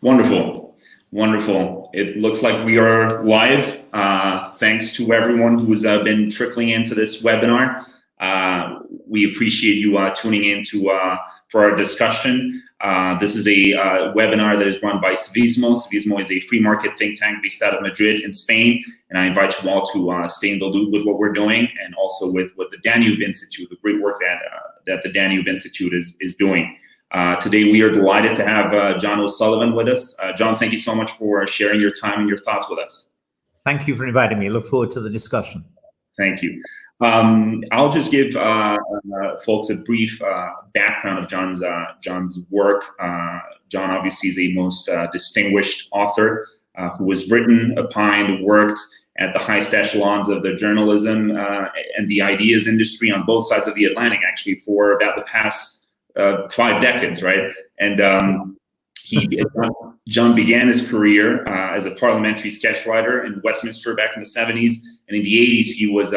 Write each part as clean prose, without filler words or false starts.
Wonderful, wonderful. It looks like we are live. Thanks to everyone who's been trickling into this webinar. We appreciate you tuning in for our discussion. This is a webinar that is run by Civismo. Civismo is a free market think tank based out of Madrid in Spain, and I invite you all to stay in the loop with what we're doing, and also with what the Danube Institute, the great work that the Danube Institute is doing. Today, we are delighted to have John O'Sullivan with us. John, thank you so much for sharing your time and your thoughts with us. Thank you for inviting me. I look forward to the discussion. Thank you. I'll just give folks a brief background of John's work. John obviously is a most distinguished author who has written, opined, worked at the highest echelons of the journalism and the ideas industry on both sides of the Atlantic, actually, for about the past 5 decades, right? And John began his career as a parliamentary sketch writer in Westminster back in the 70s, and in the 80s he was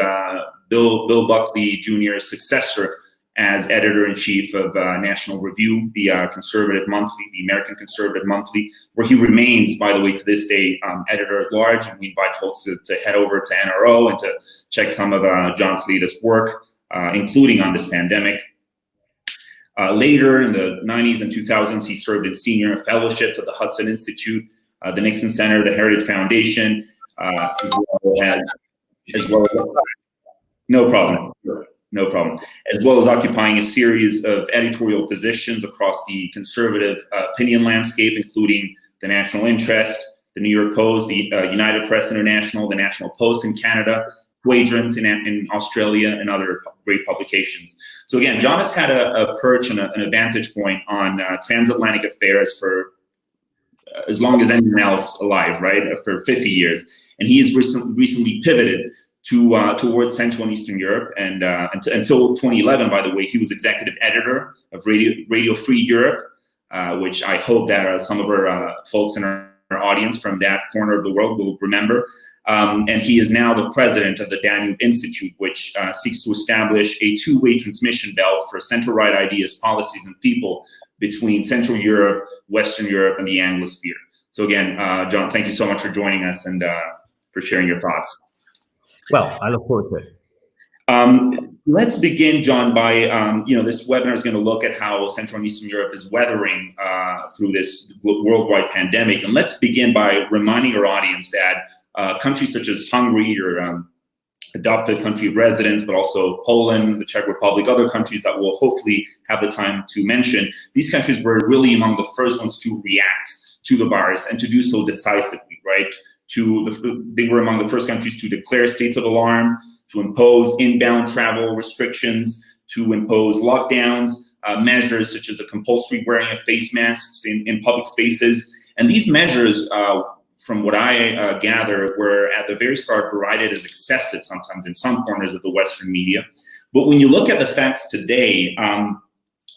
Bill Buckley Jr.'s successor as editor-in-chief of National Review, the conservative monthly, the American conservative monthly, where he remains, by the way, to this day, editor-at-large. And we invite folks to head over to NRO and to check some of John's latest work, including on this pandemic. Later in the 90s and 2000s, he served in senior fellowships at the Hudson Institute, the Nixon Center, the Heritage Foundation, as well as no problem, as well as occupying a series of editorial positions across the conservative opinion landscape, including the National Interest, the New York Post, the United Press International, the National Post in Canada, Quadrant in Australia, and other great publications. So again, John has had a perch and a vantage point on transatlantic affairs for as long as anyone else alive, right? For 50 years. And he has recently pivoted towards Central and Eastern Europe. And until 2011, by the way, he was executive editor of Radio Free Europe, which I hope that some of our folks in our audience from that corner of the world will remember. And he is now the president of the Danube Institute, which seeks to establish a two-way transmission belt for center-right ideas, policies, and people between Central Europe, Western Europe, and the Anglosphere. So again, John, thank you so much for joining us and for sharing your thoughts. Well, I look forward to it. Let's begin, John, by, this webinar is going to look at how Central and Eastern Europe is weathering through this worldwide pandemic. And let's begin by reminding our audience that countries such as Hungary, your adopted country of residence, but also Poland, the Czech Republic, other countries that we'll hopefully have the time to mention, these countries were really among the first ones to react to the virus and to do so decisively, right? They were among the first countries to declare states of alarm, to impose inbound travel restrictions, to impose lockdowns, measures such as the compulsory wearing of face masks in public spaces. And these measures, from what I gather, were at the very start derided as excessive sometimes in some corners of the Western media. But when you look at the facts today,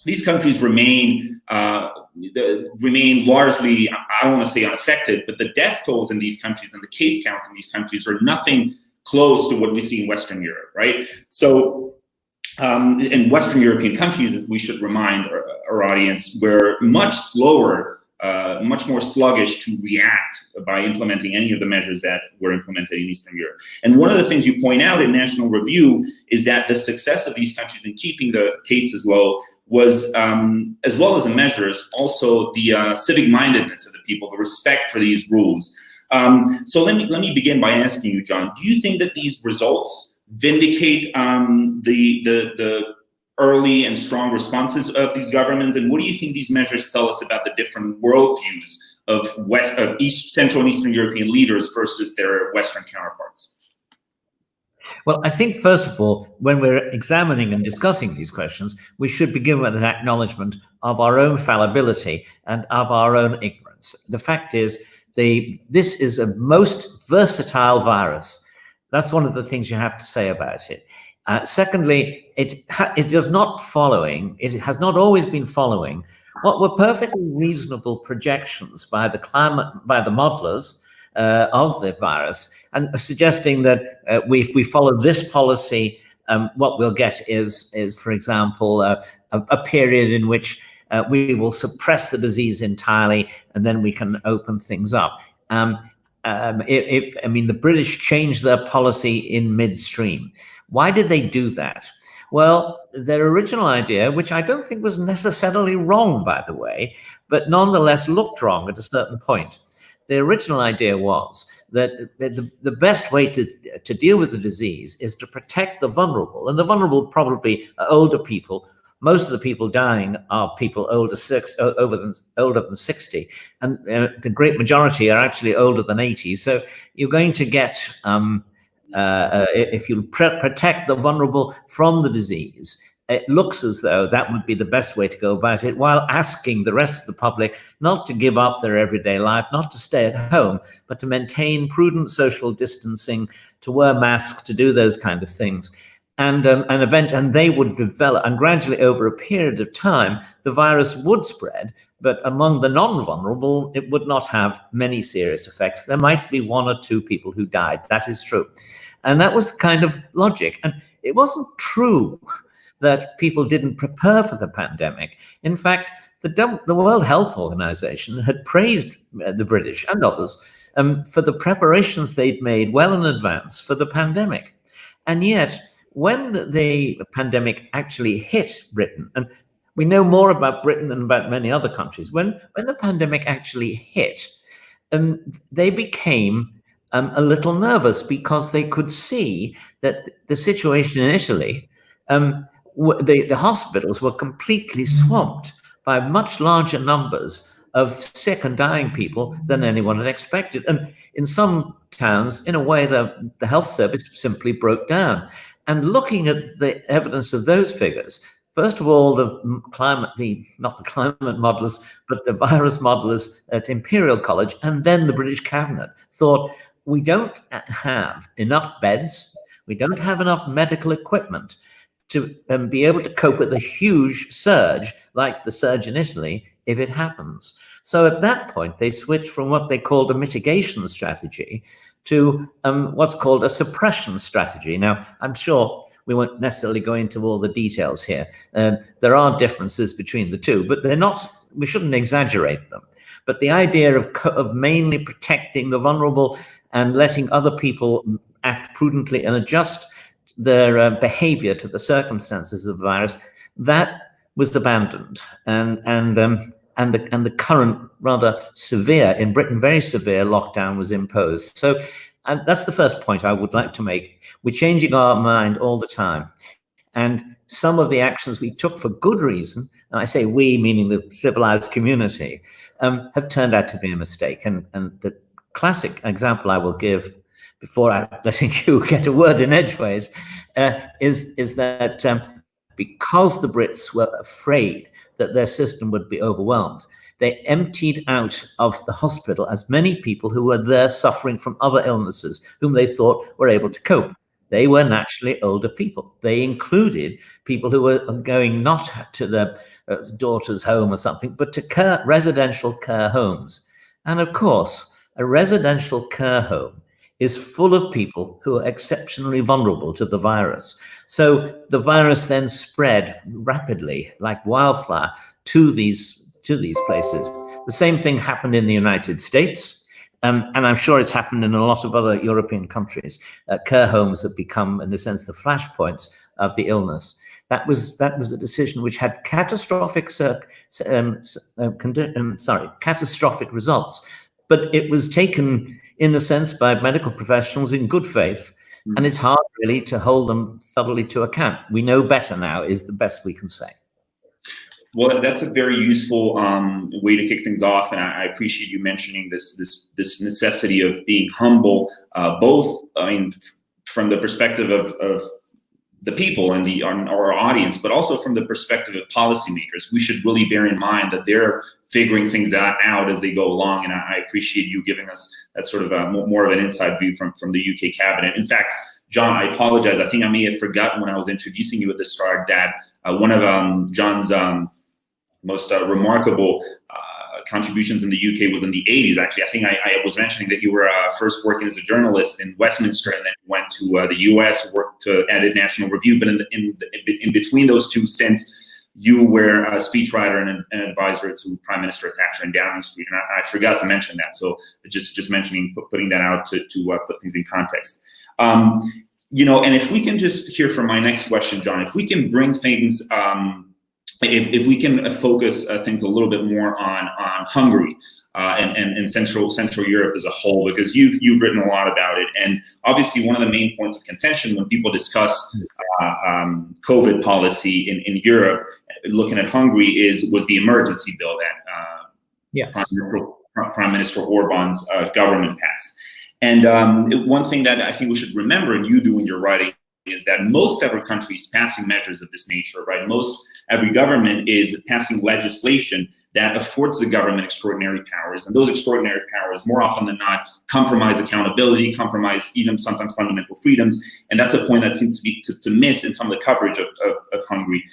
these countries remain largely, I don't want to say unaffected, but the death tolls in these countries and the case counts in these countries are nothing close to what we see in Western Europe, right? So in Western European countries, as we should remind our audience, were much slower, much more sluggish to react by implementing any of the measures that were implemented in Eastern Europe. And one of the things you point out in National Review is that the success of these countries in keeping the cases low was, as well as the measures, also the civic mindedness of the people, the respect for these rules. So let me begin by asking you, John, do you think that these results vindicate the early and strong responses of these governments, and what do you think these measures tell us about the different worldviews of Central and Eastern European leaders versus their Western counterparts? Well, I think, first of all, when we're examining and discussing these questions, we should begin with an acknowledgement of our own fallibility and of our own ignorance. The fact is, this is a most versatile virus. That's one of the things you have to say about it. Secondly, it has not always been following what were perfectly reasonable projections by the modelers of the virus, and suggesting that if we follow this policy, what we'll get is, for example, a period in which we will suppress the disease entirely, and then we can open things up. The British changed their policy in midstream. Why did they do that? Well, their original idea, which I don't think was necessarily wrong, by the way, but nonetheless looked wrong at a certain point. The original idea was that the best way to deal with the disease is to protect the vulnerable. And the vulnerable probably are older people. Most of the people dying are people older than 60. And the great majority are actually older than 80. So you're going to get, if you protect the vulnerable from the disease, it looks as though that would be the best way to go about it, while asking the rest of the public not to give up their everyday life, not to stay at home, but to maintain prudent social distancing, to wear masks, to do those kind of things. And they would develop, and gradually over a period of time, the virus would spread, but among the non-vulnerable, it would not have many serious effects. There might be 1 or 2 people who died. That is true. And that was the kind of logic. And it wasn't true that people didn't prepare for the pandemic. In fact, the World Health Organization had praised the British and others for the preparations they'd made well in advance for the pandemic. And yet, when the pandemic actually hit Britain, and we know more about Britain than about many other countries, when the pandemic actually hit, they became a little nervous, because they could see that the situation in Italy, the hospitals were completely swamped by much larger numbers of sick and dying people than anyone had expected. And in some towns, in a way, the health service simply broke down. And looking at the evidence of those figures, first of all, not the climate modelers, but the virus modelers at Imperial College, and then the British cabinet thought, we don't have enough beds, we don't have enough medical equipment to be able to cope with a huge surge like the surge in Italy if it happens. So at that point, they switched from what they called a mitigation strategy to what's called a suppression strategy. Now, I'm sure we won't necessarily go into all the details here. There are differences between the two, but we shouldn't exaggerate them. But the idea of mainly protecting the vulnerable and letting other people act prudently and adjust their behavior to the circumstances of the virus, that was abandoned. And the current rather severe, in Britain, very severe lockdown was imposed. So that's the first point I would like to make. We're changing our mind all the time. And some of the actions we took for good reason, and I say we, meaning the civilized community, have turned out to be a mistake. And the classic example I will give, before letting you get a word in edgeways, is that because the Brits were afraid that their system would be overwhelmed, they emptied out of the hospital as many people who were there suffering from other illnesses, whom they thought were able to cope. They were naturally older people. They included people who were going not to their daughter's home or something, but to residential care homes. And of course, a residential care home is full of people who are exceptionally vulnerable to the virus. So the virus then spread rapidly, like wildfire, to these places. The same thing happened in the United States, and I'm sure it's happened in a lot of other European countries. Care homes have become, in a sense, the flashpoints of the illness. That was a decision which had catastrophic results, but it was taken, in a sense, by medical professionals in good faith, and it's hard really to hold them thoroughly to account. We know better now is the best we can say. Well, that's a very useful way to kick things off, and I appreciate you mentioning this necessity of being humble, both, from the perspective of the people and our audience, but also from the perspective of policymakers. We should really bear in mind that they're figuring things out as they go along, and I appreciate you giving us that sort of more of an inside view from the UK cabinet. In fact, John, I apologize. I think I may have forgotten when I was introducing you at the start that one of John's most remarkable contributions in the UK was in the 80s. Actually, I think I was mentioning that you were first working as a journalist in Westminster, and then went to the US, worked to edit National Review. But in between those two stints, you were a speechwriter and an advisor to Prime Minister Thatcher in Downing Street, and I forgot to mention that. So just mentioning, putting that out to put things in context. You know, and if we can just hear from my next question, John, if we can bring things, if we can focus things a little bit more on Hungary and Central Europe as a whole, because you've written a lot about it, and obviously one of the main points of contention when people discuss COVID policy in Europe, looking at Hungary, was the emergency bill that yes. Prime Minister Orban's government passed. And one thing that I think we should remember, and you do in your writing, is that most every country is passing measures of this nature, right? Most every government is passing legislation that affords the government extraordinary powers. And those extraordinary powers, more often than not, compromise accountability, compromise even sometimes fundamental freedoms. And that's a point that seems to be to miss in some of the coverage of Hungary.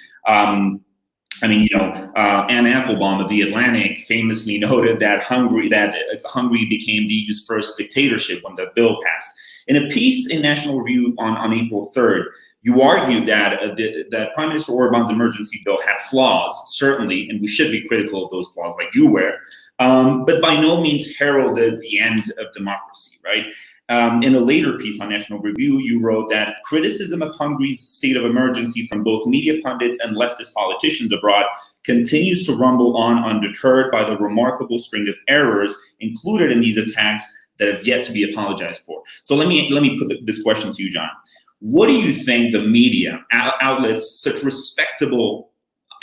I mean, you know, Anne Applebaum of The Atlantic famously noted that Hungary became the EU's first dictatorship when the bill passed. In a piece in National Review on April 3rd, you argued that that Prime Minister Orban's emergency bill had flaws, certainly, and we should be critical of those flaws, like you were, but by no means heralded the end of democracy, right? In a later piece on National Review, you wrote that criticism of Hungary's state of emergency from both media pundits and leftist politicians abroad continues to rumble on undeterred by the remarkable string of errors included in these attacks that have yet to be apologized for. So let me put this question to you, John. What do you think the media outlets, such respectable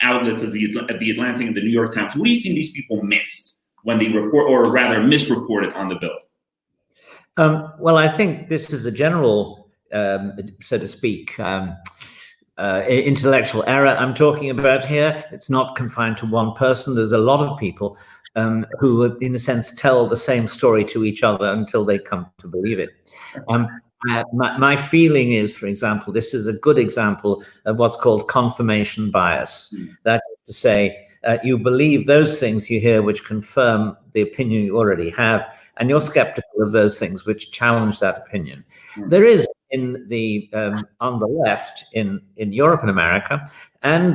outlets as the Atlantic and the New York Times, what do you think these people missed when they report, or rather misreported on the bill? Well, I think this is a general, so to speak, intellectual error I'm talking about here. It's not confined to one person. There's a lot of people who, in a sense, tell the same story to each other until they come to believe it. My feeling is, for example, this is a good example of what's called confirmation bias. That is to say, you believe those things you hear which confirm the opinion you already have, and you're skeptical of those things which challenge that opinion. There is in the on the left in Europe and America, and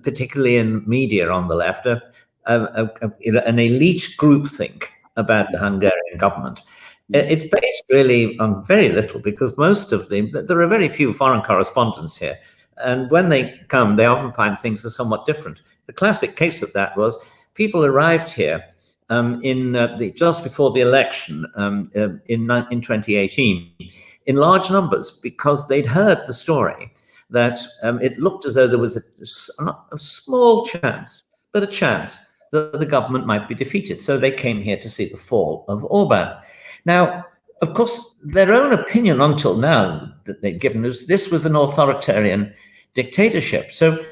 particularly in media on the left, an elite groupthink about the Hungarian government. It's based really on very little, because most of them, there are very few foreign correspondents here. And when they come, they often find things are somewhat different. The classic case of that was people arrived here just before the election in 2018 in large numbers, because they'd heard the story that it looked as though there was a small chance, but a chance that the government might be defeated. So they came here to see the fall of Orban. Now, of course, their own opinion until now that they'd given us, this was an authoritarian dictatorship. So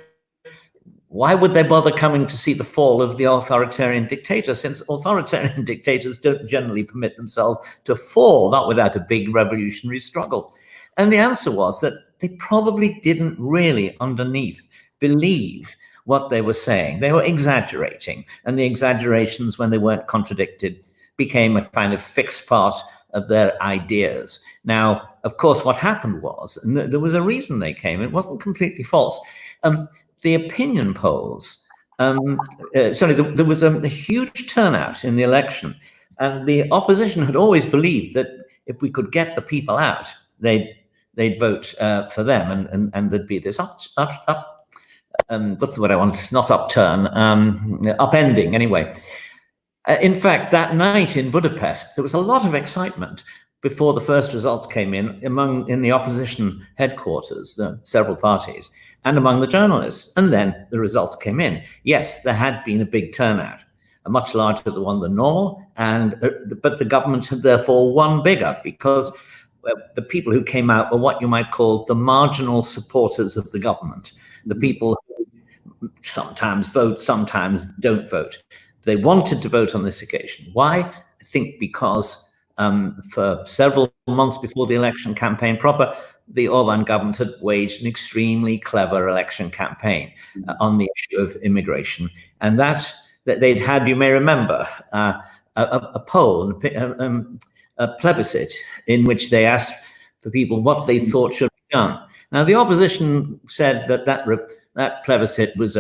why would they bother coming to see the fall of the authoritarian dictator, since authoritarian dictators don't generally permit themselves to fall, not without a big revolutionary struggle? And the answer was that they probably didn't really underneath believe what they were saying. They were exaggerating, and the exaggerations, when they weren't contradicted, became a kind of fixed part of their ideas. Now, of course, what happened was, and there was a reason they came, it wasn't completely false. The opinion polls, there was a huge turnout in the election, and the opposition had always believed that if we could get the people out, they'd vote for them, and there'd be this what's the word I want? Not upturn, upending anyway. In fact, that night in Budapest, there was a lot of excitement before the first results came in the opposition headquarters, several parties, and among the journalists. And then the results came in. Yes, there had been a big turnout, a much larger one than normal, but the government had therefore won bigger, because the people who came out were what you might call the marginal supporters of the government, the people who sometimes vote, sometimes don't vote. They wanted to vote on this occasion. Why? I think because for several months before the election campaign proper, the Orban government had waged an extremely clever election campaign on the issue of immigration. And that they'd had, you may remember, a poll, a plebiscite, in which they asked for people what they thought should be done. Now, the opposition said that that plebiscite was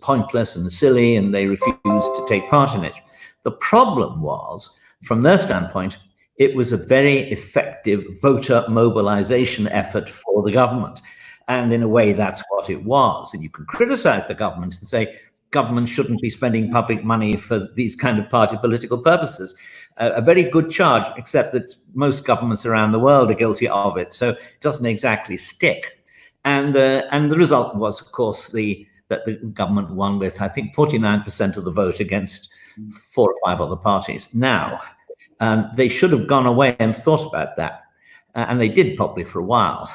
pointless and silly, and they refused to take part in it. The problem was, from their standpoint, it was a very effective voter mobilization effort for the government. And in a way, that's what it was. And you can criticize the government and say, government shouldn't be spending public money for these kind of party political purposes. A very good charge, except that most governments around the world are guilty of it. So it doesn't exactly stick. And the result was, of course, that the government won with, I think, 49% of the vote against 4 or 5 other parties. Now, they should have gone away and thought about that. And they did probably for a while.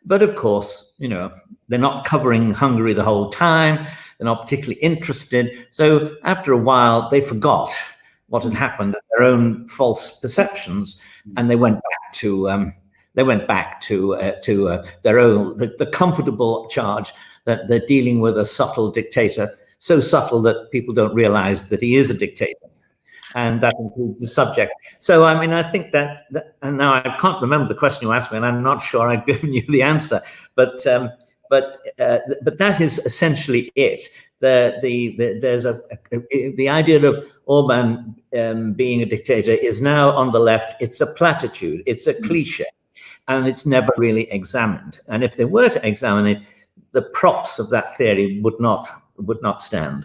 But of course, they're not covering Hungary the whole time. They're not particularly interested. So after a while, they forgot what had happened, their own false perceptions, and they went back to their own the comfortable charge that they're dealing with a subtle dictator, so subtle that people don't realize that he is a dictator. And that includes the subject. So, I mean, I think that and now I can't remember the question you asked me, and I'm not sure I've given you the answer. But that is essentially it. There's the idea of Orban being a dictator is now on the left. It's a platitude. It's a cliche, and it's never really examined. And if they were to examine it, the props of that theory would not stand.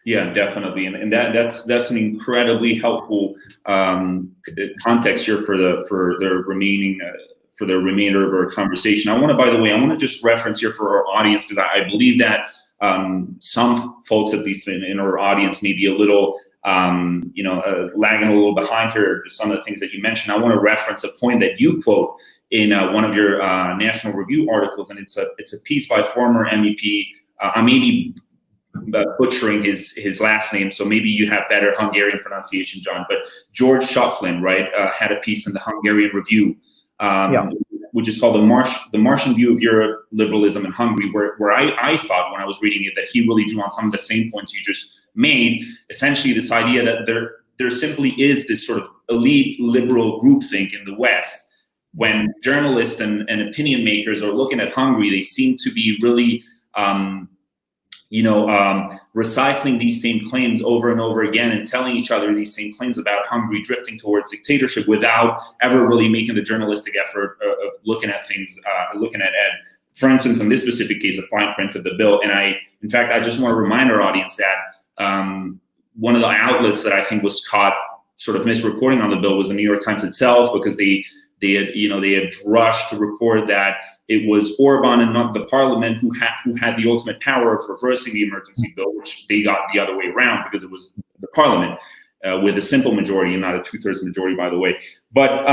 Yeah, definitely, and that's an incredibly helpful context here for the remainder of our conversation. I want to just reference here for our audience, because I believe that some folks, at least in our audience, may be a little lagging a little behind here. Some of the things that you mentioned. I want to reference a point that you quote in one of your National Review articles, and it's a piece by former MEP. I may be butchering his last name, so maybe you have better Hungarian pronunciation, John. But George Schöpflin, right, had a piece in the Hungarian Review, which is called the Martian View of Europe, Liberalism in Hungary, where I thought when I was reading it that he really drew on some of the same points you just made. Essentially, this idea that there simply is this sort of elite liberal groupthink in the West. When journalists and opinion makers are looking at Hungary, they seem to be really recycling these same claims over and over again and telling each other these same claims about Hungary drifting towards dictatorship without ever really making the journalistic effort of looking at things, for instance, in this specific case, the fine print of the bill. And I just want to remind our audience that one of the outlets that I think was caught sort of misreporting on the bill was the New York Times itself, because they had rushed to report that it was Orban and not the parliament who had the ultimate power of reversing the emergency bill, which they got the other way around, because it was the parliament with a simple majority and not a 2/3 majority, by the way. But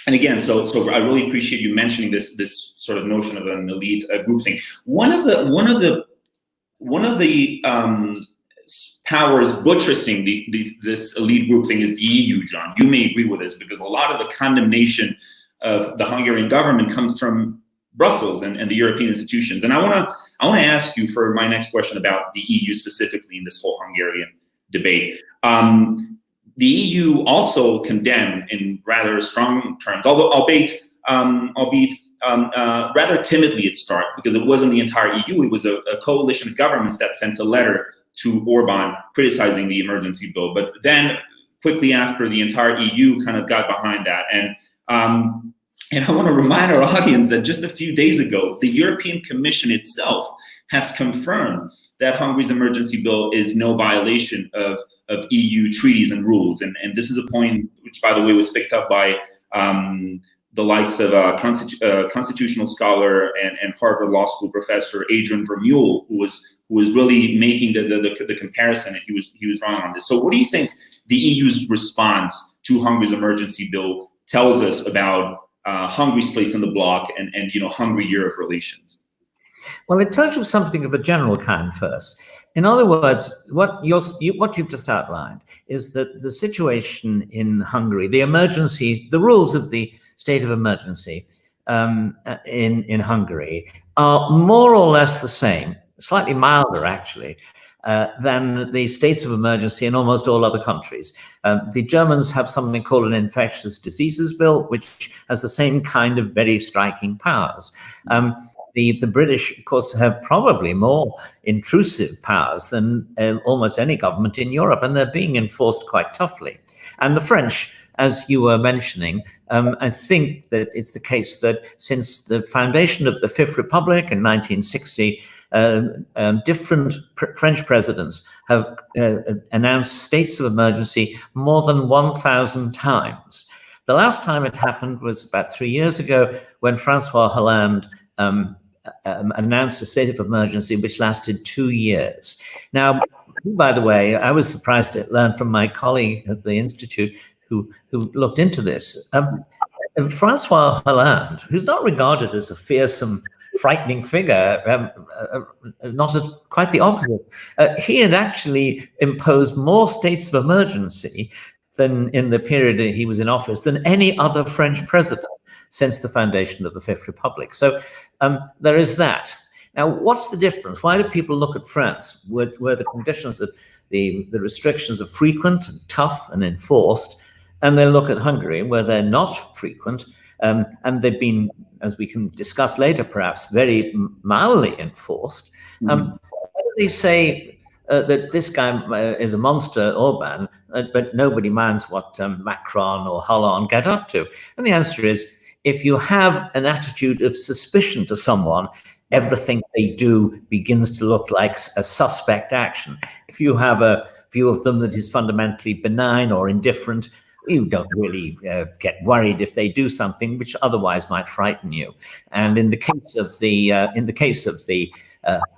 and again, so I really appreciate you mentioning this sort of notion of an elite group thing. One of the powers buttressing this elite group thing is the EU, John. You may agree with this, because a lot of the condemnation of the Hungarian government comes from Brussels and the European institutions. And I want to ask you for my next question about the EU specifically in this whole Hungarian debate. The EU also condemned in rather strong terms, albeit rather timidly at start, because it wasn't the entire EU. It was a coalition of governments that sent a letter to Orban criticizing the emergency bill. But then quickly after, the entire EU kind of got behind that. And I want to remind our audience that just a few days ago, the European Commission itself has confirmed that Hungary's emergency bill is no violation of EU treaties and rules. And this is a point which, by the way, was picked up by the likes of constitutional scholar and Harvard Law School professor Adrian Vermeule, who was really making the comparison, and he was wrong on this. So what do you think the EU's response to Hungary's emergency bill tells us about Hungary's place in the bloc and Hungary-Europe relations? Well, it tells you something of a general kind first. In other words, what you've just outlined is that the situation in Hungary, the rules of the state of emergency in Hungary are more or less the same, slightly milder actually, than the states of emergency in almost all other countries. The Germans have something called an infectious diseases bill, which has the same kind of very striking powers. the British, of course, have probably more intrusive powers than almost any government in Europe, and they're being enforced quite toughly. And the French, as you were mentioning, I think that it's the case that since the foundation of the Fifth Republic in 1960, different French presidents have announced states of emergency more than 1,000 times. The last time it happened was about 3 years ago when Francois Hollande announced a state of emergency which lasted 2 years. Now, by the way, I was surprised to learn from my colleague at the Institute who looked into this. Francois Hollande, who's not regarded as a fearsome, frightening figure, quite the opposite. He had actually imposed more states of emergency than in the period that he was in office than any other French president since the foundation of the Fifth Republic. So there is that. Now, what's the difference? Why do people look at France, where the conditions of the restrictions are frequent and tough and enforced, and they look at Hungary, where they're not frequent, and they've been, as we can discuss later, perhaps very mildly enforced? Why do they say that this guy is a monster, Orban, but nobody minds what Macron or Hollande get up to? And the answer is, if you have an attitude of suspicion to someone, everything they do begins to look like a suspect action. If you have a view of them that is fundamentally benign or indifferent, you don't really get worried if they do something which otherwise might frighten you. And in the case of the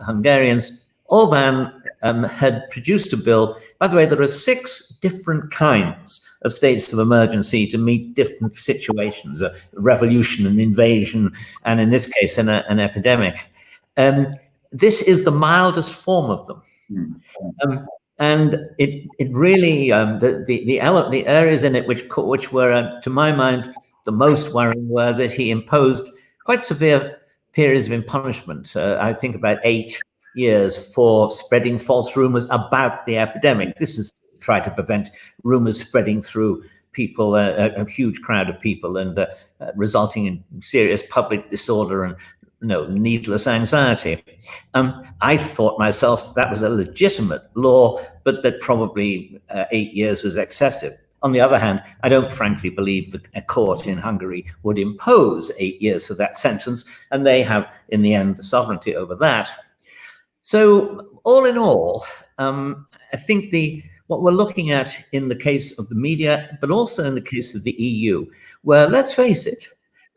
Hungarians, Orban had produced a bill. By the way, there are 6 different kinds of states of emergency to meet different situations: a revolution, an invasion, and in this case, an epidemic. This is the mildest form of them. And it really, the areas in it which were, to my mind, the most worrying were that he imposed quite severe periods of punishment. I think about 8 years for spreading false rumors about the epidemic. This is to try to prevent rumors spreading through people, a huge crowd of people, and resulting in serious public disorder and needless anxiety. I thought myself that was a legitimate law, but that probably 8 years was excessive. On the other hand, I don't frankly believe that a court in Hungary would impose 8 years for that sentence, and they have, in the end, the sovereignty over that. So all in all, I think what we're looking at in the case of the media, but also in the case of the EU, where, let's face it,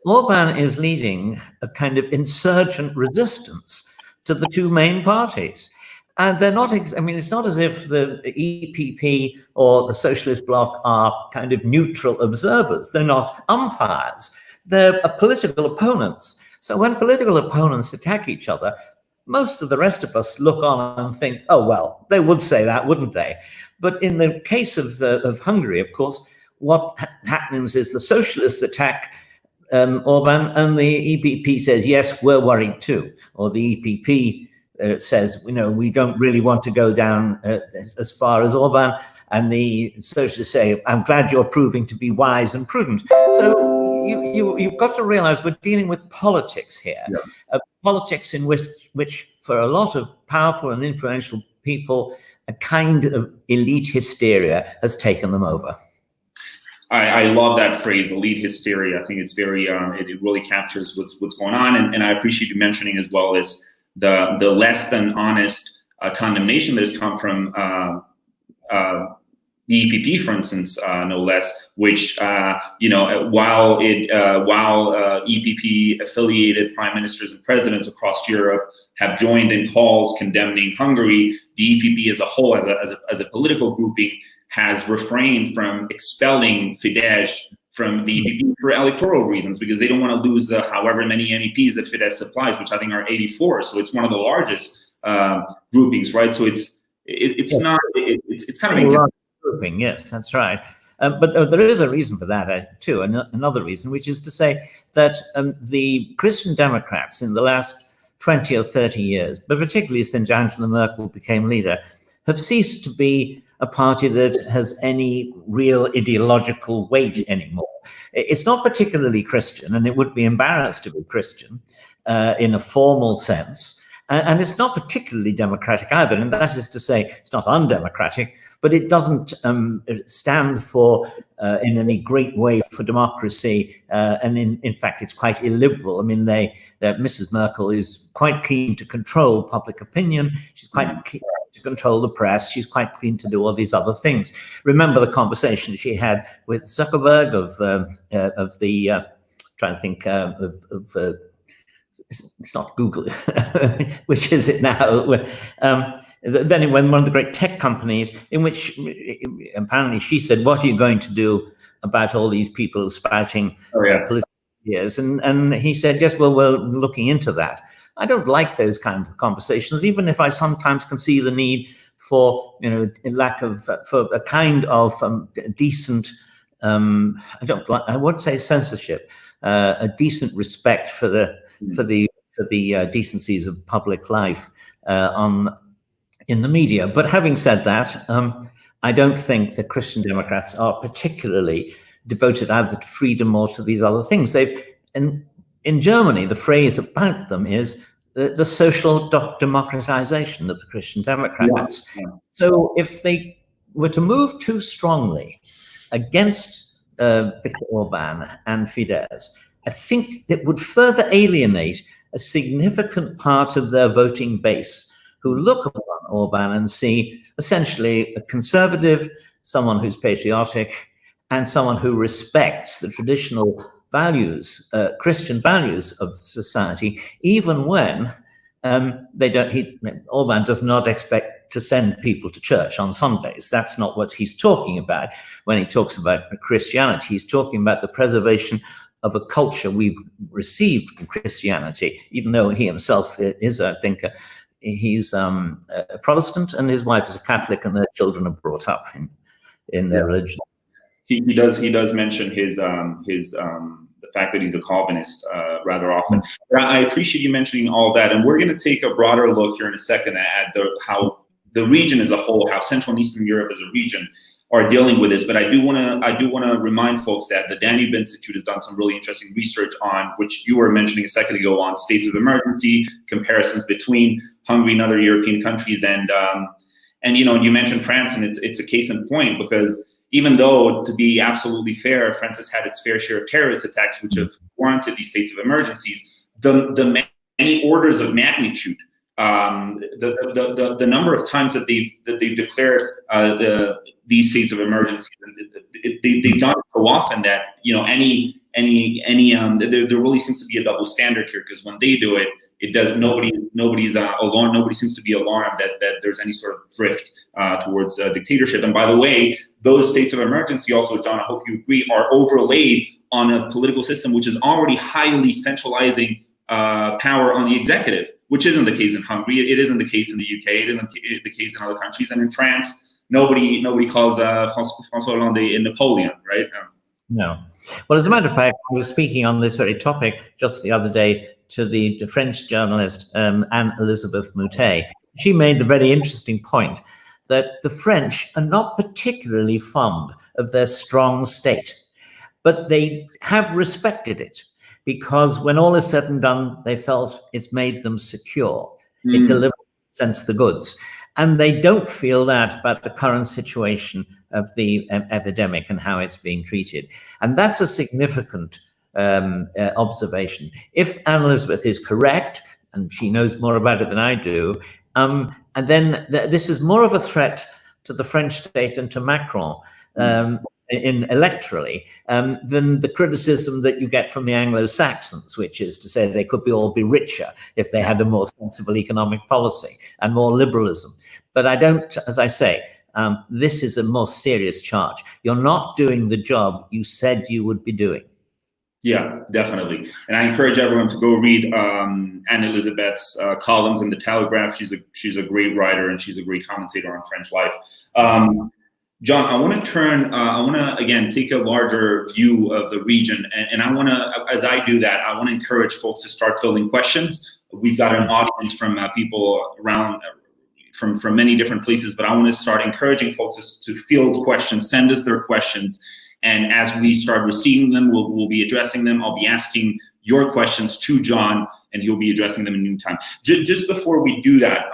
Orban is leading a kind of insurgent resistance to the 2 main parties. And they're not, it's not as if the EPP or the Socialist Bloc are kind of neutral observers. They're not umpires. They're political opponents. So when political opponents attack each other, most of the rest of us look on and think, oh, well, they would say that, wouldn't they? But in the case of Hungary, of course, what happens is the socialists attack Orban, and the EPP says, yes, we're worried too. Or the EPP says, we don't really want to go down as far as Orban. And the socialists say, I'm glad you're proving to be wise and prudent. So you've got to realize we're dealing with politics here. Yeah. Politics in which for a lot of powerful and influential people, a kind of elite hysteria has taken them over. I love that phrase, elite hysteria. I think it's very, it really captures what's going on. And I appreciate you mentioning as well as the less than honest condemnation that has come from the EPP, for instance, no less, which, while EPP affiliated prime ministers and presidents across Europe have joined in calls condemning Hungary, the EPP as a whole, as a political grouping, has refrained from expelling Fidesz from the EPP for electoral reasons, because they don't want to lose the however many MEPs that Fidesz supplies, which I think are 84. So it's one of the largest groupings, right? So it's kind of grouping. Yes, that's right. But there is a reason for that too. Another reason, which is to say that the Christian Democrats in the last 20 or 30 years, but particularly since Angela Merkel became leader, have ceased to be a party that has any real ideological weight anymore. It's not particularly Christian, and it would be embarrassed to be Christian in a formal sense. And it's not particularly democratic either. And that is to say, it's not undemocratic, but it doesn't stand for, in any great way, for democracy. And in fact, it's quite illiberal. I mean, Mrs. Merkel is quite keen to control public opinion. She's quite keen to control the press. She's quite keen to do all these other things. Remember the conversation she had with Zuckerberg of the, trying to think of it's not Google, which is it now? Then it went one of the great tech companies, in which apparently she said, "What are you going to do about all these people spouting political ideas?" And he said, "Yes, well, we're looking into that." I don't like those kind of conversations, even if I sometimes can see the need for, for a kind of decent, I won't say censorship, a decent respect for the decencies of public life in the media. But having said that, I don't think that Christian Democrats are particularly devoted either to freedom or to these other things. In Germany, the phrase about them is the social democratization of the Christian Democrats. Yeah. So if they were to move too strongly against Viktor Orban and Fidesz, I think that would further alienate a significant part of their voting base who look upon Orban and see essentially a conservative, someone who's patriotic, and someone who respects the traditional values, Christian values of society, even when Orban does not expect to send people to church on Sundays. That's not what he's talking about when he talks about Christianity. He's talking about the preservation of a culture we've received from Christianity, even though he himself is, I think, he's a Protestant and his wife is a Catholic, and their children are brought up in their religion. He does mention the fact that he's a Calvinist rather often. I appreciate you mentioning all that, and we're going to take a broader look here in a second at how the region as a whole, how Central and Eastern Europe as a region are dealing with this. But I do want to remind folks that the Danube Institute has done some really interesting research on, which you were mentioning a second ago, on states of emergency, comparisons between Hungary and other European countries, and you mentioned France, and it's a case in point, because even though, to be absolutely fair, France has had its fair share of terrorist attacks which have warranted these states of emergencies, the many orders of magnitude, the number of times that they've declared these states of emergency, they've done it so often that there really seems to be a double standard here, because when they do it, nobody's alarmed. Nobody seems to be alarmed that there's any sort of drift towards dictatorship. And by the way, those states of emergency also, John, I hope you agree, are overlaid on a political system which is already highly centralizing power on the executive, which isn't the case in Hungary. It isn't the case in the UK. It isn't the case in other countries. And in France, nobody calls François Hollande a Napoleon, right? No. Well, as a matter of fact, I was speaking on this very topic just the other day to the French journalist Anne-Elisabeth Moutet. She made the very interesting point that the French are not particularly fond of their strong state, but they have respected it, because when all is said and done, they felt it's made them secure. It delivered sense the goods. And they don't feel that about the current situation of the epidemic and how it's being treated. And that's a significant observation. If Anne-Elisabeth is correct, and she knows more about it than I do, and then this is more of a threat to the French state and to Macron electorally than the criticism that you get from the Anglo-Saxons, which is to say they could all be richer if they had a more sensible economic policy and more liberalism. But I don't, as I say, this is a more serious charge. You're not doing the job you said you would be doing. Yeah, definitely. And I encourage everyone to go read Anne-Elisabeth's columns in The Telegraph. She's a great writer, and she's a great commentator on French life. John, I want to again take a larger view of the region, and I want to, as I do that, I want to encourage folks to start filling questions. We've got an audience from people around from many different places, but I want to start encouraging folks to field questions, send us their questions. And as we start receiving them, we'll be addressing them. I'll be asking your questions to John, and he'll be addressing them in noon time. Just before we do that,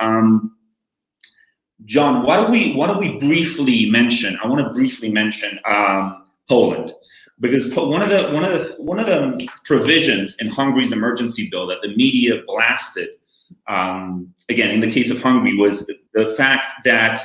John, why don't we briefly mention? I want to briefly mention Poland, because one of the provisions in Hungary's emergency bill that the media blasted, again in the case of Hungary, was the fact that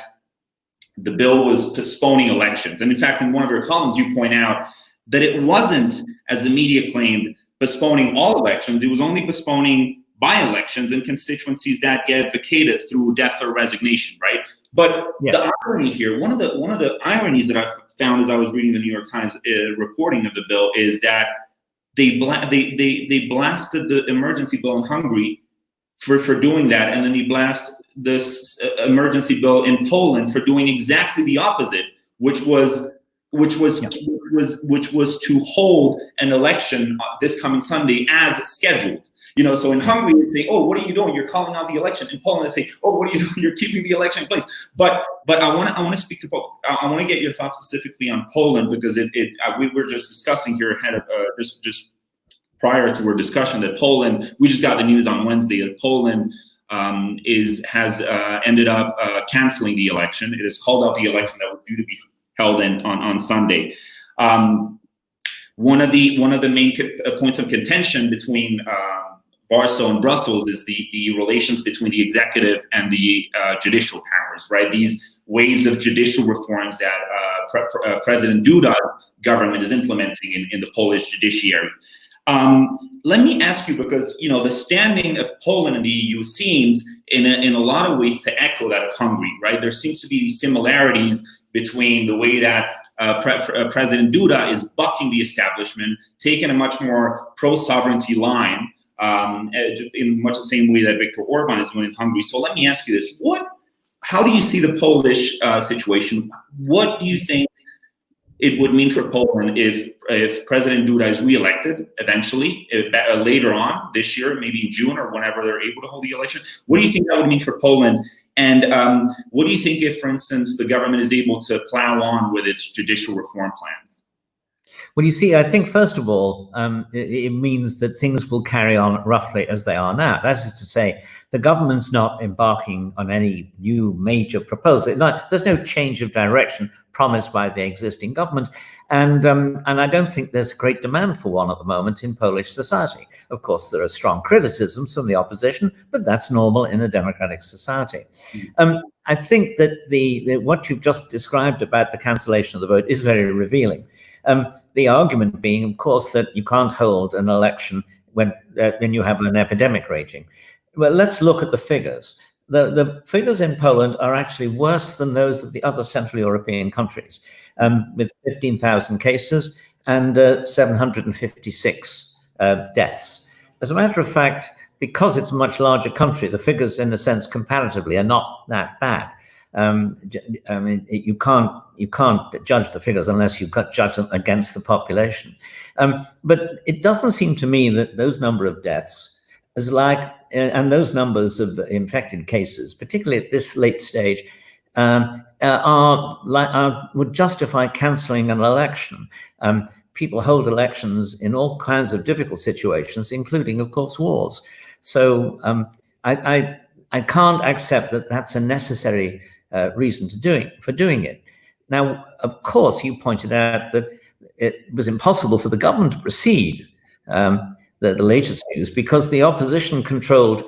the bill was postponing elections. And in fact, in one of your columns, you point out that it wasn't, as the media claimed, postponing all elections. It was only postponing by-elections in constituencies that get vacated through death or resignation, right? But the irony here, one of the ironies that I found as I was reading the New York Times reporting of the bill, is that they blasted the emergency bill in Hungary for doing that, and then they blast this emergency bill in Poland for doing exactly the opposite, which was to hold an election this coming Sunday as scheduled. So in Hungary, they say, "Oh, what are you doing? You're calling out the election." In Poland, they say, "Oh, what are you doing? You're keeping the election in place." But I want to speak to Poland. I want to get your thoughts specifically on Poland, because we were just discussing here ahead of just prior to our discussion that Poland. We just got the news on Wednesday that Poland has ended up canceling the election. It has called out the election that was due to be held on Sunday. One of the main points of contention between Warsaw and Brussels is the relations between the executive and the judicial powers, right? These waves of judicial reforms that President Duda's government is implementing in the Polish judiciary. Let me ask you, because the standing of Poland in the EU seems in a lot of ways to echo that of Hungary, right? There seems to be these similarities between the way that President Duda is bucking the establishment, taking a much more pro-sovereignty line, in much the same way that Viktor Orban is doing in Hungary. So let me ask you this: how do you see the Polish situation? What do you think it would mean for Poland if President Duda is reelected eventually, later on this year, maybe in June or whenever they're able to hold the election? What do you think that would mean for Poland? And what do you think if, for instance, the government is able to plow on with its judicial reform plans? Well, you see, I think, first of all, it means that things will carry on roughly as they are now. That is to say, the government's not embarking on any new major proposal. There's no change of direction promised by the existing government. And I don't think there's a great demand for one at the moment in Polish society. Of course, there are strong criticisms from the opposition, but that's normal in a democratic society. I think that what you've just described about the cancellation of the vote is very revealing. The argument being, of course, that you can't hold an election when you have an epidemic raging. Well, let's look at the figures. The figures in Poland are actually worse than those of the other Central European countries, with 15,000 cases and 756 deaths. As a matter of fact, because it's a much larger country, the figures, in a sense, comparatively, are not that bad. I mean, you can't judge the figures unless you judge them against the population. But it doesn't seem to me that those number of deaths and those numbers of infected cases, particularly at this late stage, would justify cancelling an election. People hold elections in all kinds of difficult situations, including, of course, wars. So I can't accept that that's a necessary reason for doing it. Now, of course, you pointed out that it was impossible for the government to proceed, the latest news, because the opposition-controlled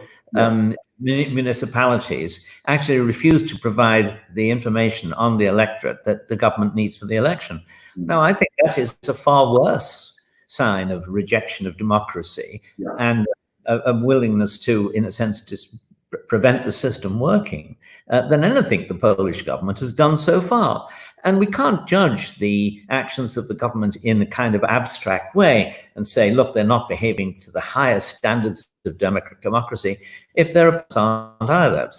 municipalities actually refused to provide the information on the electorate that the government needs for the election. Now, I think that is a far worse sign of rejection of democracy and a willingness to, in a sense, prevent the system working than anything the Polish government has done so far. And we can't judge the actions of the government in a kind of abstract way and say, look, they're not behaving to the highest standards of democracy if their opponents aren't either.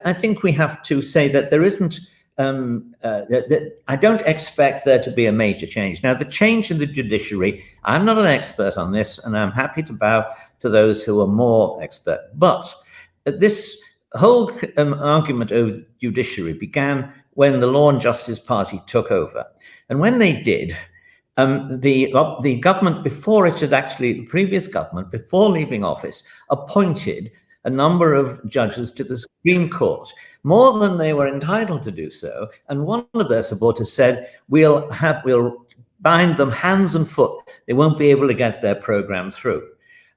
I think we have to say that there isn't, I don't expect there to be a major change. Now, the change in the judiciary, I'm not an expert on this, and I'm happy to bow to those who are more expert. But this whole argument over the judiciary began when the Law and Justice Party took over. And when they did, the government before it had actually, the previous government, before leaving office, appointed a number of judges to the Supreme Court, more than they were entitled to do so. And one of their supporters said, we'll bind them hands and foot. They won't be able to get their program through.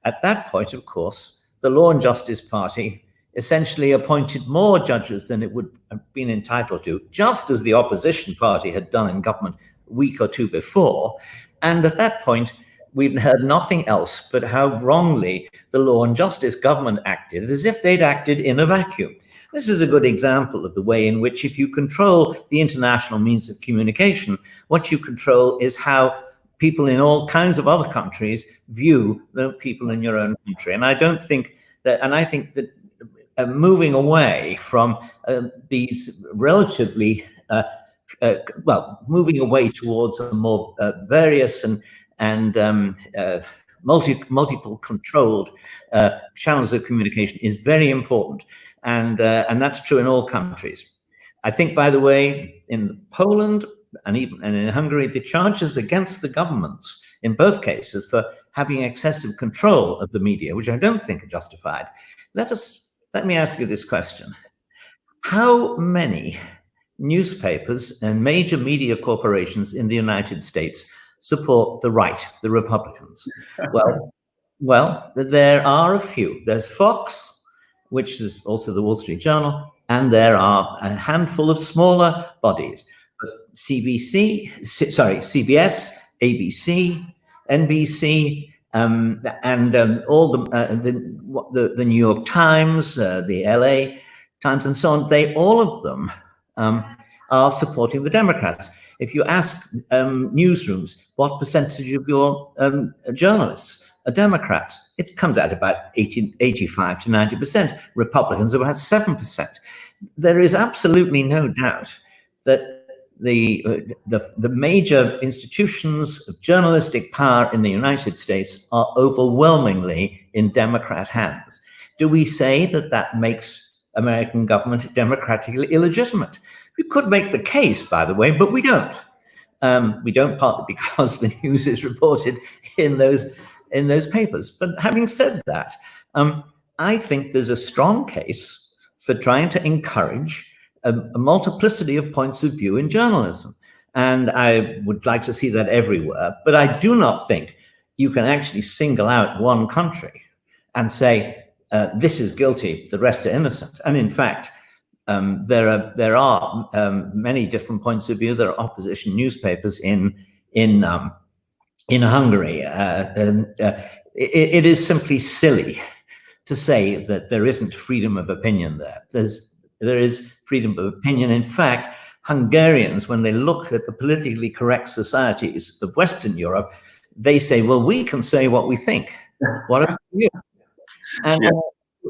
At that point, of course, the Law and Justice Party essentially appointed more judges than it would have been entitled to, just as the opposition party had done in government a week or two before. And at that point, we'd heard nothing else but how wrongly the Law and Justice government acted, as if they'd acted in a vacuum. This is a good example of the way in which, if you control the international means of communication, what you control is how people in all kinds of other countries view the people in your own country. And I think that moving away from these relatively, moving away towards a more various and multiple controlled channels of communication is very important. And that's true in all countries. I think, by the way, in Poland and in Hungary, the charges against the governments in both cases for having excessive control of the media, which I don't think are justified. Let me ask you this question. How many newspapers and major media corporations in the United States support the right, the Republicans? Well, there are a few. There's Fox, which is also the Wall Street Journal, and there are a handful of smaller bodies. But CBS, ABC, NBC, and all the New York Times, the LA Times, and so on, all of them are supporting the Democrats. If you ask newsrooms, what percentage of your journalists are Democrats, it comes out about 85 to 90%. Republicans about 7%. There is absolutely no doubt that the major institutions of journalistic power in the United States are overwhelmingly in Democrat hands. Do we say that makes American government democratically illegitimate? You could make the case, by the way, but we don't. We don't, partly because the news is reported in those papers. But having said that, I think there's a strong case for trying to encourage a multiplicity of points of view in journalism. And I would like to see that everywhere. But I do not think you can actually single out one country and say, this is guilty, the rest are innocent. And in fact, there are many different points of view. There are opposition newspapers in Hungary. It is simply silly to say that there isn't freedom of opinion there. There is freedom of opinion. In fact, Hungarians, when they look at the politically correct societies of Western Europe, they say, well, we can say what we think. What about you? And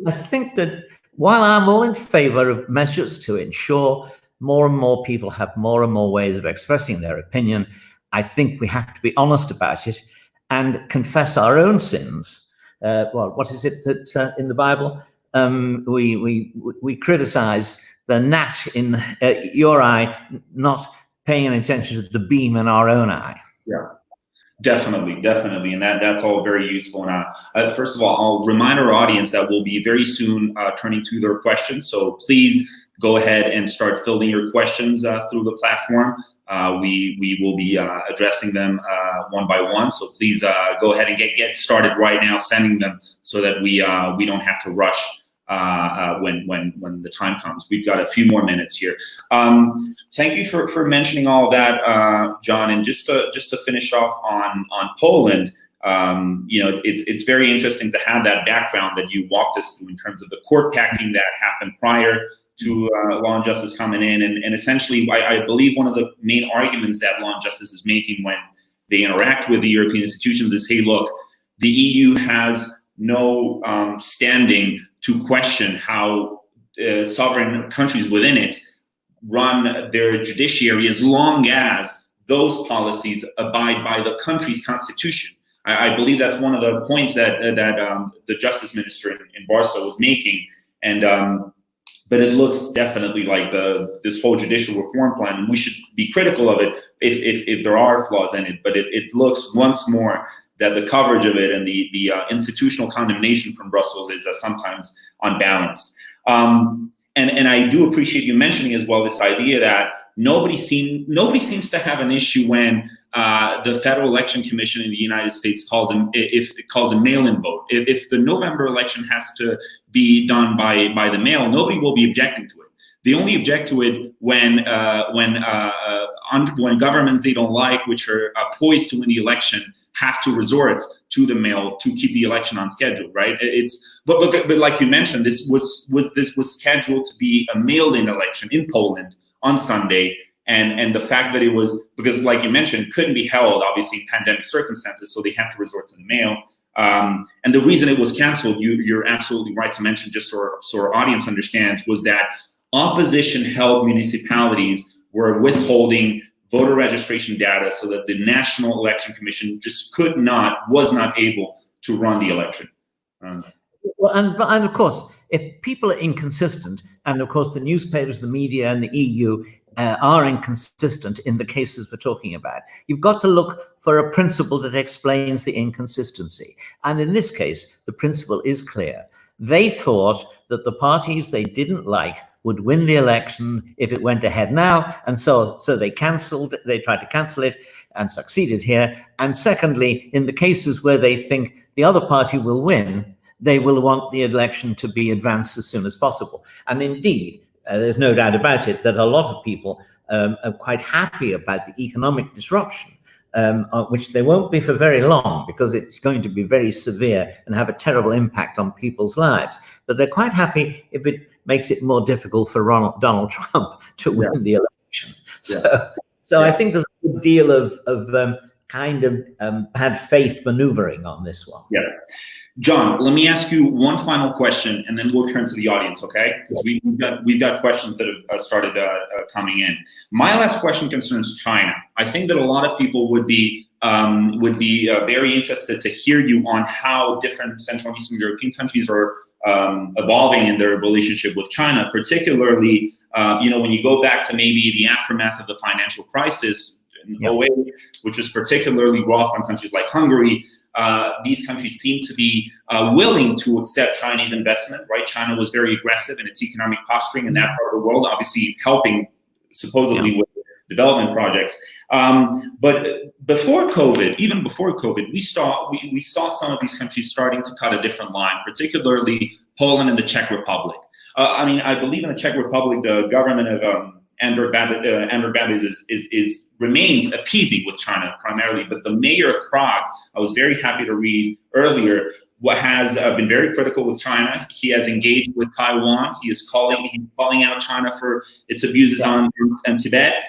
I think that while I'm all in favor of measures to ensure more and more people have more and more ways of expressing their opinion, I think we have to be honest about it and confess our own sins. What is it that in the Bible we criticize the gnat in your eye, not paying any attention to the beam in our own eye? Yeah. Definitely, and that's all very useful. And first of all, I'll remind our audience that we'll be very soon turning to their questions. So please go ahead and start filling your questions through the platform. We will be addressing them one by one. So please go ahead and get started right now, sending them so that we don't have to rush when the time comes. We've got a few more minutes here. Thank you for mentioning all of that, John. And just to finish off on Poland, it's very interesting to have that background that you walked us through in terms of the court packing that happened prior to Law and Justice coming in. And essentially, I believe one of the main arguments that Law and Justice is making when they interact with the European institutions is, hey, look, the EU has no standing to question how sovereign countries within it run their judiciary, as long as those policies abide by the country's constitution. I believe that's one of the points that the justice minister in Warsaw was making. And but it looks definitely like this whole judicial reform plan, and we should be critical of it if there are flaws in it. But it looks once more that the coverage of it and the institutional condemnation from Brussels is sometimes unbalanced. And I do appreciate you mentioning as well this idea that nobody seems to have an issue when the Federal Election Commission in the United States calls a mail-in vote. If the November election has to be done by the mail, nobody will be objecting to it. They only object to it when governments they don't like, which are poised to win the election, have to resort to the mail to keep the election on schedule, right? But like you mentioned, this was scheduled to be a mailed-in election in Poland on Sunday, and the fact that it was, because like you mentioned, couldn't be held obviously in pandemic circumstances, so they had to resort to the mail. And the reason it was canceled, you're absolutely right to mention, just so our audience understands, was that opposition-held municipalities were withholding voter registration data so that the National Election Commission just was not able to run the election. Well, and of course, if people are inconsistent, and of course the newspapers, the media, and the EU are inconsistent in the cases we're talking about, you've got to look for a principle that explains the inconsistency. And in this case, the principle is clear. They thought that the parties they didn't like would win the election if it went ahead now, and so they tried to cancel it and succeeded here. And secondly, in the cases where they think the other party will win, they will want the election to be advanced as soon as possible. And indeed, there's no doubt about it that a lot of people are quite happy about the economic disruption, which they won't be for very long, because it's going to be very severe and have a terrible impact on people's lives. But they're quite happy if it makes it more difficult for Donald Trump to win the election. So I think there's a good deal of bad faith maneuvering on this one. Yeah. John, let me ask you one final question, and then we'll turn to the audience, okay? Because we've got questions that have started coming in. My last question concerns China. I think that a lot of people would be very interested to hear you on how different Central and Eastern European countries are evolving in their relationship with China, particularly when you go back to maybe the aftermath of the financial crisis in 2008, which was particularly rough on countries like Hungary. These countries seem to be willing to accept Chinese investment, right? China was very aggressive in its economic posturing in that part of the world, obviously helping supposedly with development projects. But before COVID, even before COVID, we saw some of these countries starting to cut a different line, particularly Poland and the Czech Republic. I believe in the Czech Republic, the government of Andrej Babiš remains appeasing with China primarily, but the mayor of Prague, I was very happy to read earlier, has been very critical with China. He has engaged with Taiwan. He's calling out China for its abuses on Tibet.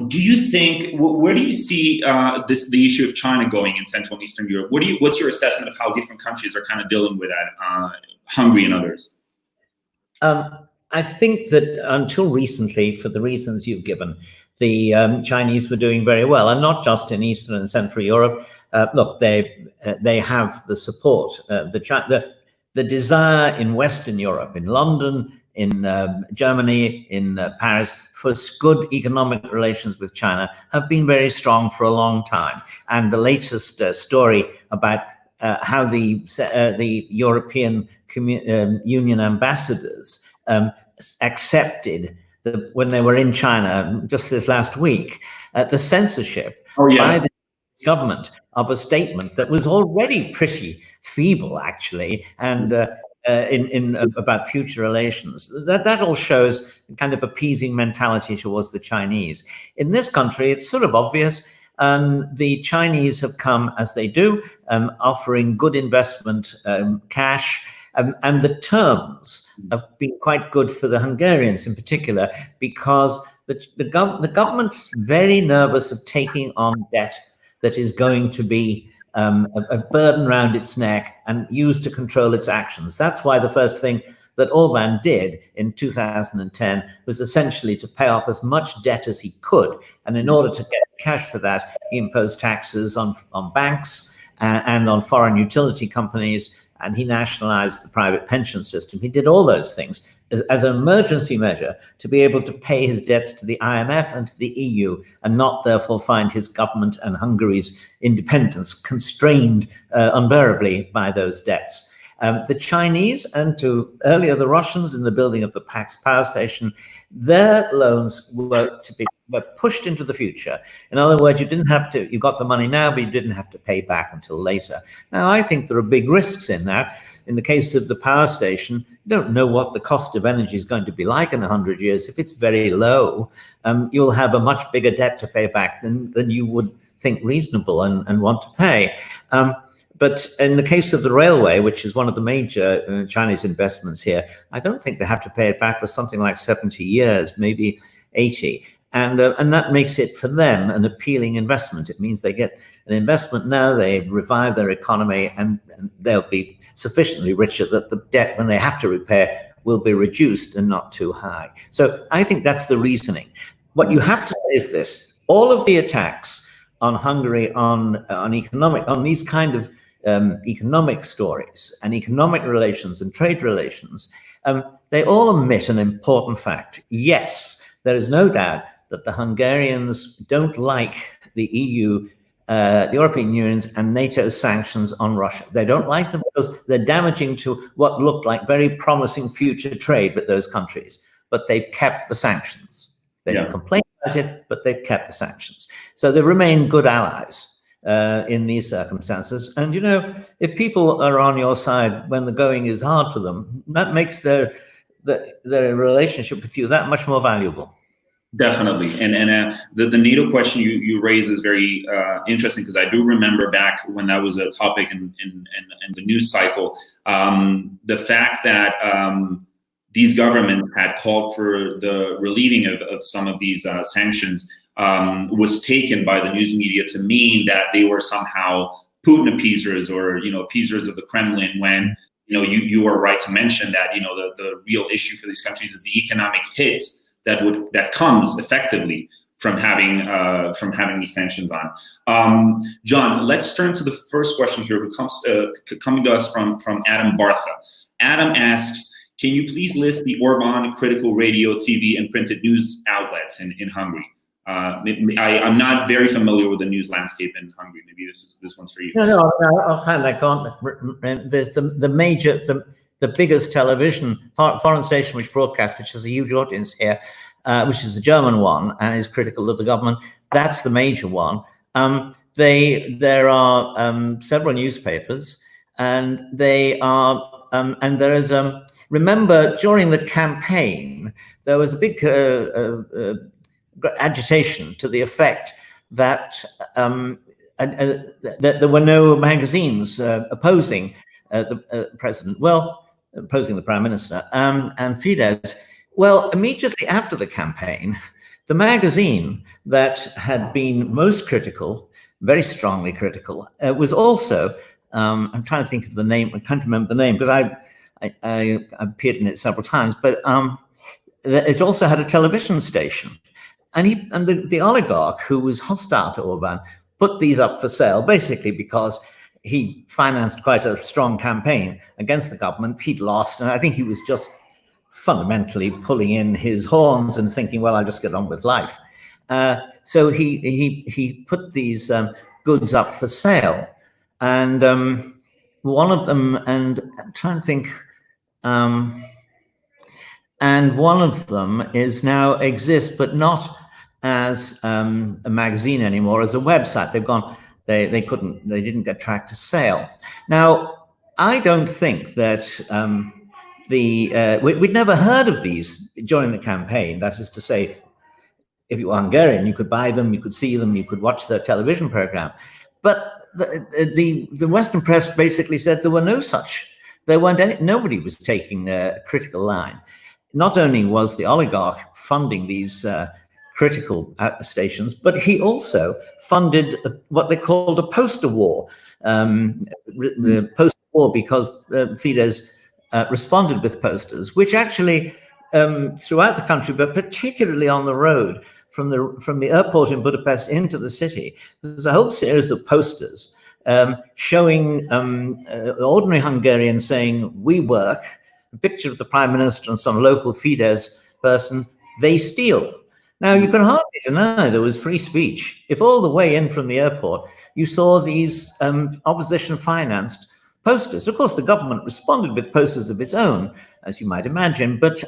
Do you think, where do you see the issue of China going in Central and Eastern Europe? What's your assessment of how different countries are kind of dealing with that, Hungary and others? I think that until recently, for the reasons you've given, the Chinese were doing very well, and not just in Eastern and Central Europe. Look, they have the support, the desire in Western Europe, in London, in Germany, in Paris, for good economic relations with China have been very strong for a long time. And the latest story about how the European Union ambassadors accepted when they were in China just this last week, the censorship by the government of a statement that was already pretty feeble, actually, and in about future relations. That all shows kind of appeasing mentality towards the Chinese. In this country, it's sort of obvious. The Chinese have come as they do, offering good investment cash. And the terms have been quite good for the Hungarians in particular, because the government's very nervous of taking on debt that is going to be a burden around its neck and used to control its actions. That's why the first thing that Orban did in 2010 was essentially to pay off as much debt as he could. And in order to get cash for that, he imposed taxes on banks and on foreign utility companies, and he nationalized the private pension system. He did all those things as an emergency measure to be able to pay his debts to the IMF and to the EU, and not therefore find his government and Hungary's independence constrained unbearably by those debts. The Chinese, and to earlier the Russians in the building of the Pax power station, their loans were pushed into the future. In other words, you got the money now, but you didn't have to pay back until later. Now, I think there are big risks in that. In the case of the power station, you don't know what the cost of energy is going to be like in 100 years. If it's very low, you'll have a much bigger debt to pay back than you would think reasonable and want to pay. But in the case of the railway, which is one of the major Chinese investments here, I don't think they have to pay it back for something like 70 years, maybe 80. And that makes it for them an appealing investment. It means they get an investment now, they revive their economy, and they'll be sufficiently richer that the debt, when they have to repair, will be reduced and not too high. So I think that's the reasoning. What you have to say is this: all of the attacks on Hungary on these kind of economic stories and economic relations and trade relations, they all omit an important fact. Yes, there is no doubt that the Hungarians don't like the EU, the European Union's and NATO's sanctions on Russia. They don't like them because they're damaging to what looked like very promising future trade with those countries. But they've kept the sanctions. They don't complain about it, but they've kept the sanctions. So they remain good allies in these circumstances. And, if people are on your side when the going is hard for them, that makes their relationship with you that much more valuable. Definitely. And the NATO question you raise is very interesting, because I do remember back when that was a topic in the news cycle, the fact that these governments had called for the relieving of some of these sanctions was taken by the news media to mean that they were somehow Putin appeasers, or appeasers of the Kremlin, when you are right to mention that the real issue for these countries is the economic hit that comes effectively from having these sanctions on. John, let's turn to the first question here, who comes coming to us from Adam Bartha. Adam asks, can you please list the Orban critical radio, TV, and printed news outlets in Hungary? I'm not very familiar with the news landscape in Hungary. Maybe this one's for you. No, offhand I can't. There's the biggest television foreign station which broadcasts, which has a huge audience here, which is the German one and is critical of the government. That's the major one. There are several newspapers, and they are and there is remember, during the campaign there was a big agitation to the effect that there were no magazines opposing the president, opposing the prime minister, and Fidesz. Well, immediately after the campaign, the magazine that had been most critical, very strongly critical, was also, I'm trying to think of the name, I can't remember the name, because I appeared in it several times, but it also had a television station. And the oligarch who was hostile to Orban put these up for sale, basically because he financed quite a strong campaign against the government. He'd lost, and I think he was just fundamentally pulling in his horns and thinking, well, I'll just get on with life. So he put these goods up for sale. And one of them, and I'm trying to think, and one of them exists, but not as a magazine anymore, as a website. They've gone, they didn't get tracked to sale. Now, I don't think that we'd never heard of these during the campaign. That is to say, if you were Hungarian, you could buy them, you could see them, you could watch their television program. But the Western press basically said there were no such. There weren't nobody was taking a critical line. Not only was the oligarch funding these critical stations, but he also funded what they called a poster war. The poster war because Fidesz responded with posters, which actually throughout the country, but particularly on the road from the airport in Budapest into the city, there's a whole series of posters showing ordinary Hungarians saying, "We work," a picture of the prime minister and some local Fidesz person, "They steal." Now, you can hardly deny there was free speech. If all the way in from the airport, you saw these opposition-financed posters. Of course, the government responded with posters of its own, as you might imagine, but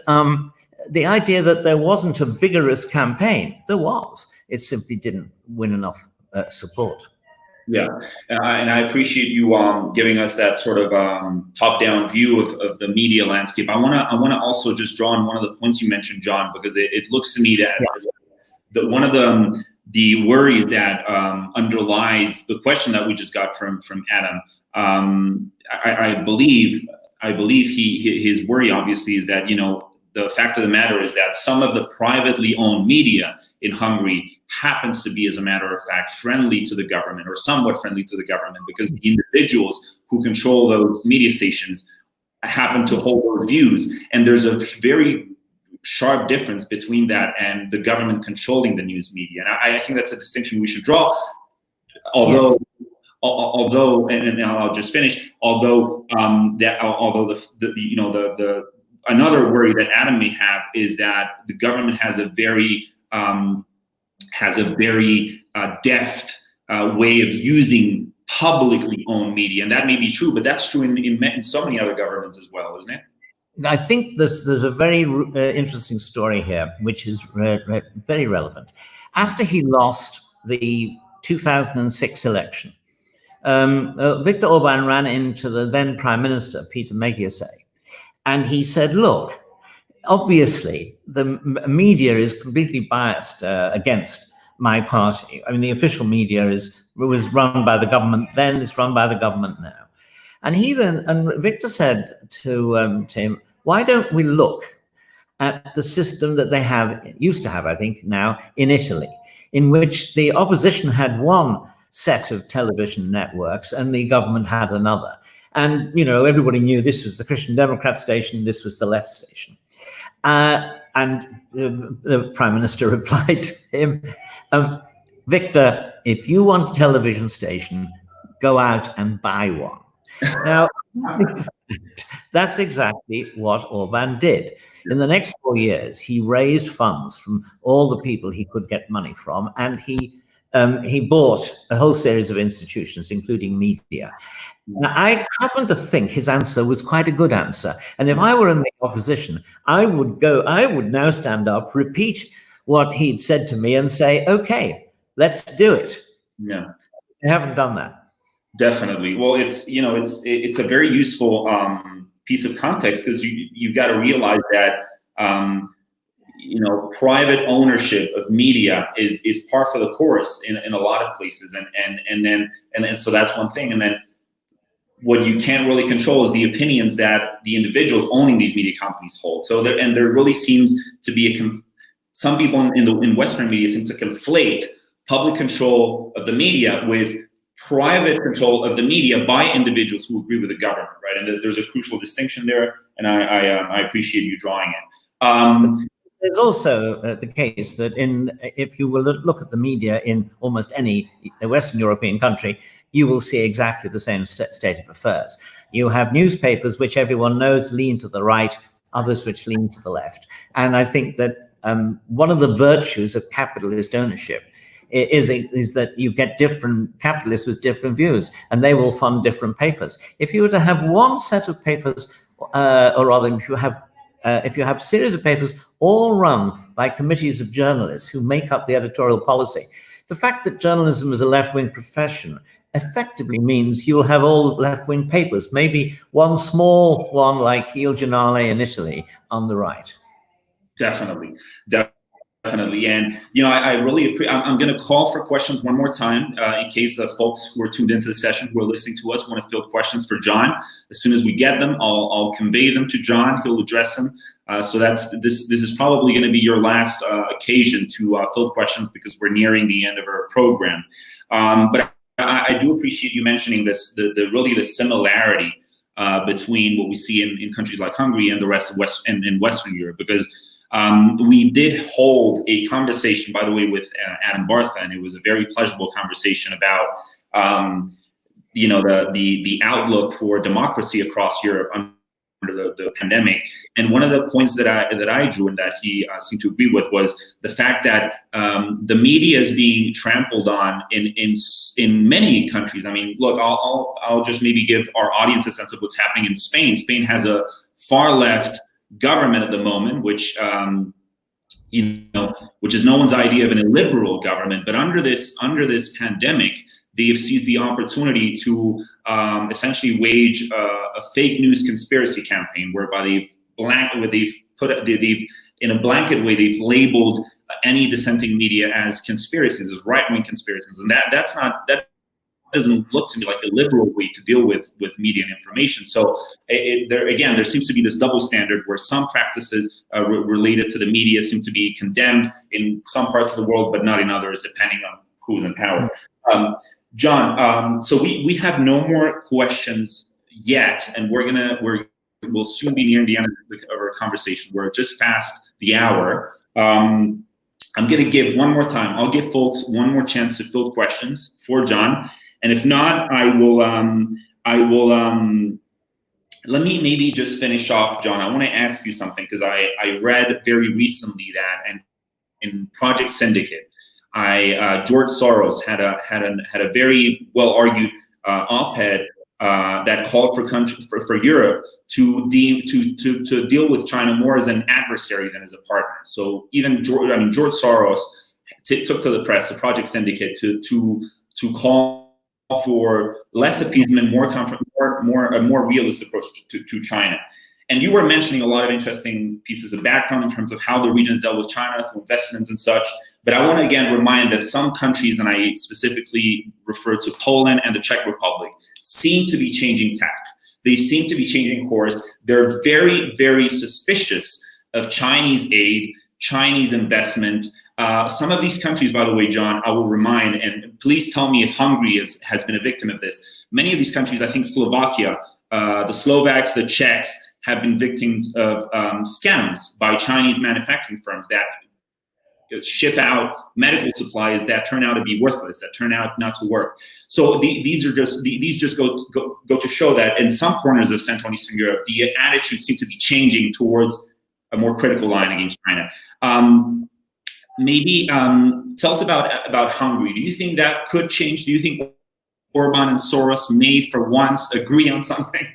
the idea that there wasn't a vigorous campaign, there was. It simply didn't win enough support. Yeah, and I appreciate you giving us that sort of top-down view of the media landscape. I wanna also just draw on one of the points you mentioned, John, because it looks to me that one of the worries that underlies the question that we just got from Adam. I believe his worry obviously is that, you know, the fact of the matter is that some of the privately owned media in Hungary happens to be, as a matter of fact, friendly to the government or somewhat friendly to the government, because the individuals who control those media stations happen to hold those views. And there's a very sharp difference between that and the government controlling the news media. And I think that's a distinction we should draw. Although, yes. Although, and I'll just finish. Although another worry that Adam may have is that the government has a very deft way of using publicly owned media, and that may be true, but that's true in so many other governments as well, isn't it? I think there's a very interesting story here, which is very relevant. After he lost the 2006 election, Viktor Orban ran into the then Prime Minister, Peter Megyeszej, and he said, "Look, obviously the media is completely biased against my party. I mean, the official media was run by the government then, it's run by the government now." And Victor said to him, "Why don't we look at the system that they used to have, I think now, in Italy, in which the opposition had one set of television networks and the government had another. And, you know, everybody knew this was the Christian Democrat station, this was the left station." And the Prime Minister replied to him, "Victor, if you want a television station, go out and buy one." Now, that's exactly what Orban did. In the next 4 years, he raised funds from all the people he could get money from, and he bought a whole series of institutions, including media. Now, I happen to think his answer was quite a good answer. And if I were in the opposition, I would now stand up, repeat what he'd said to me and say, "Okay, let's do it." Yeah. They haven't done that. Definitely. Well, it's a very useful piece of context, because you've got to realize that private ownership of media is par for the course in a lot of places, and then so that's one thing. And then what you can't really control is the opinions that the individuals owning these media companies hold. So there really seems to be some people in Western media seem to conflate public control of the media with private control of the media by individuals who agree with the government, right? And there's a crucial distinction there, and I appreciate you drawing it. There's also the case that if you will look at the media in almost any Western European country, you will see exactly the same state of affairs. You have newspapers which everyone knows lean to the right, others which lean to the left. And I think that one of the virtues of capitalist ownership is that you get different capitalists with different views, and they will fund different papers. If you were to have one set of papers, or rather, if you have a series of papers all run by committees of journalists who make up the editorial policy, the fact that journalism is a left-wing profession effectively means you'll have all left-wing papers, maybe one small one like Il Giornale in Italy on the right. Definitely. And, I really appreciate, I'm going to call for questions one more time in case the folks who are tuned into the session, who are listening to us, want to field questions for John. As soon as we get them, I'll convey them to John. He'll address them. So this is probably going to be your last occasion to field questions, because we're nearing the end of our program. But I do appreciate you mentioning this, the similarity between what we see in countries like Hungary and the rest of Western Europe, because we did hold a conversation, by the way, with Adam Bartha, and it was a very pleasurable conversation about the outlook for democracy across Europe under the pandemic. And one of the points that I drew and that he seemed to agree with was the fact that the media is being trampled on in many countries. I mean, look, I'll just maybe give our audience a sense of what's happening in Spain. Spain has a far left government at the moment, which which is no one's idea of an illiberal government. But under this pandemic, they've seized the opportunity to essentially wage a fake news conspiracy campaign, whereby they've in a blanket way they've labeled any dissenting media as conspiracies, as right-wing conspiracies, and that doesn't look to me like a liberal way to deal with media and information. So there seems to be this double standard where some practices related to the media seem to be condemned in some parts of the world, but not in others, depending on who's in power. John, so we have no more questions yet, and we'll soon be nearing the end of our conversation. We're just past the hour. I'm going to give one more time. I'll give folks one more chance to field questions for John. And if not, I will. Let me maybe just finish off, John. I want to ask you something, because I read very recently that, and in Project Syndicate, George Soros had a very well argued op-ed that called for Europe to deal with China more as an adversary than as a partner. So even George Soros took to the press, the Project Syndicate, to call for less appeasement, a more realist approach to China. And you were mentioning a lot of interesting pieces of background in terms of how the region has dealt with China through investments and such. But I want to again remind that some countries, and I specifically refer to Poland and the Czech Republic, seem to be changing tack. They seem to be changing course. They're very, very suspicious of Chinese aid, Chinese investment. Some of these countries, by the way, John, I will remind, and please tell me if Hungary has been a victim of this. Many of these countries, I think Slovakia, the Slovaks, the Czechs, have been victims of scams by Chinese manufacturing firms that ship out medical supplies that turn out to be worthless, that turn out not to work. So these just go to show that in some corners of Central and Eastern Europe, the attitudes seem to be changing towards a more critical line against China. Maybe tell us about Hungary. Do you think that could change? Do you think Orban and Soros may, for once, agree on something?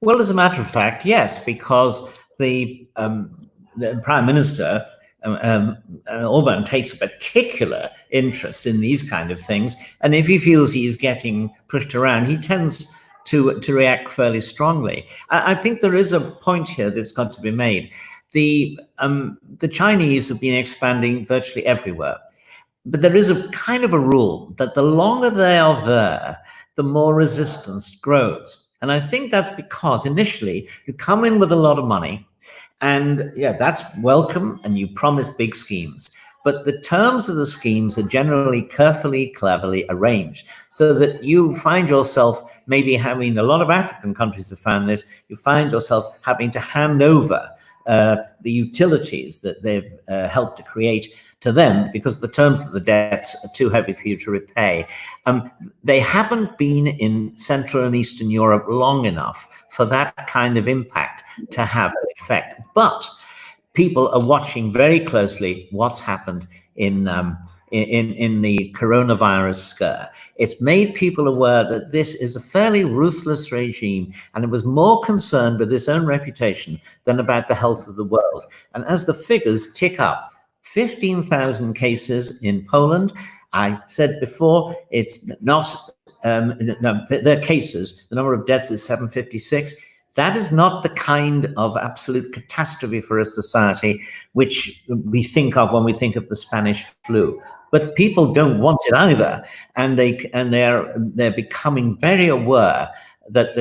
Well, as a matter of fact, yes, because the Prime Minister, Orban, takes a particular interest in these kind of things. And if he feels he's getting pushed around, he tends to react fairly strongly. I think there is a point here that's got to be made. The Chinese have been expanding virtually everywhere. But there is a kind of a rule that the longer they are there, the more resistance grows. And I think that's because initially you come in with a lot of money, and yeah, that's welcome, and you promise big schemes. But the terms of the schemes are generally carefully, cleverly arranged so that you find yourself maybe having, a lot of African countries have found this, you find yourself having to hand over the utilities that they've helped to create to them because the terms of the debts are too heavy for you to repay. They haven't been in Central and Eastern Europe long enough for that kind of impact to have an effect. But people are watching very closely what's happened in the coronavirus scare. It's made people aware that this is a fairly ruthless regime, and it was more concerned with its own reputation than about the health of the world. And as the figures tick up, 15,000 cases in Poland. I said before, it's not, they're cases. The number of deaths is 756. That is not the kind of absolute catastrophe for a society which we think of when we think of the Spanish flu. But people don't want it either, and they're becoming very aware that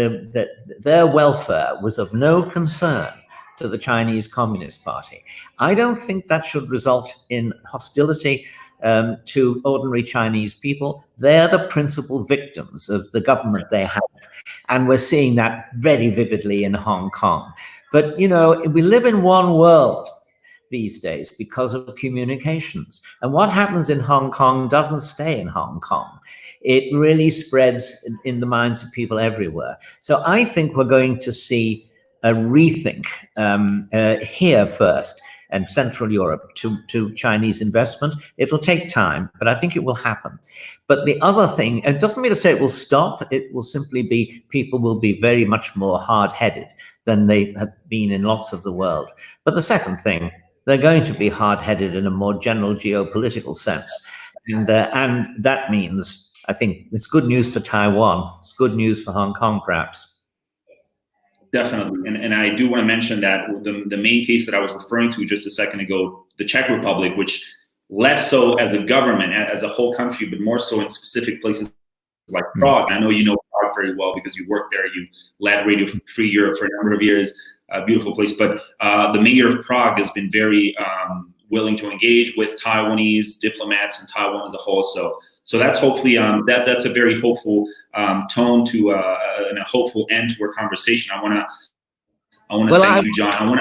their welfare was of no concern to the Chinese Communist Party. I don't think that should result in hostility to ordinary Chinese people. They're the principal victims of the government they have. And we're seeing that very vividly in Hong Kong. But, you know, we live in one world these days because of communications. And what happens in Hong Kong doesn't stay in Hong Kong. it really spreads in the minds of people everywhere. So I think we're going to see a rethink here first, and Central Europe to Chinese investment. It'll take time, but I think it will happen. But the other thing, it doesn't mean to say it will stop. It will simply be people will be very much more hard-headed than they have been in lots of the world. But the second thing, they're going to be hard-headed in a more general geopolitical sense. And that means, I think, it's good news for Taiwan. It's good news for Hong Kong, perhaps. Definitely. And I do want to mention that the main case that I was referring to just a second ago, the Czech Republic, which less so as a government, as a whole country, but more so in specific places like Prague. I know you know Prague very well because you worked there. You led Radio Free Europe for a number of years. A beautiful place. But the mayor of Prague has been very willing to engage with Taiwanese diplomats and Taiwan as a whole. So that's hopefully that's a very hopeful tone to and a hopeful end to our conversation. I want to thank you, John.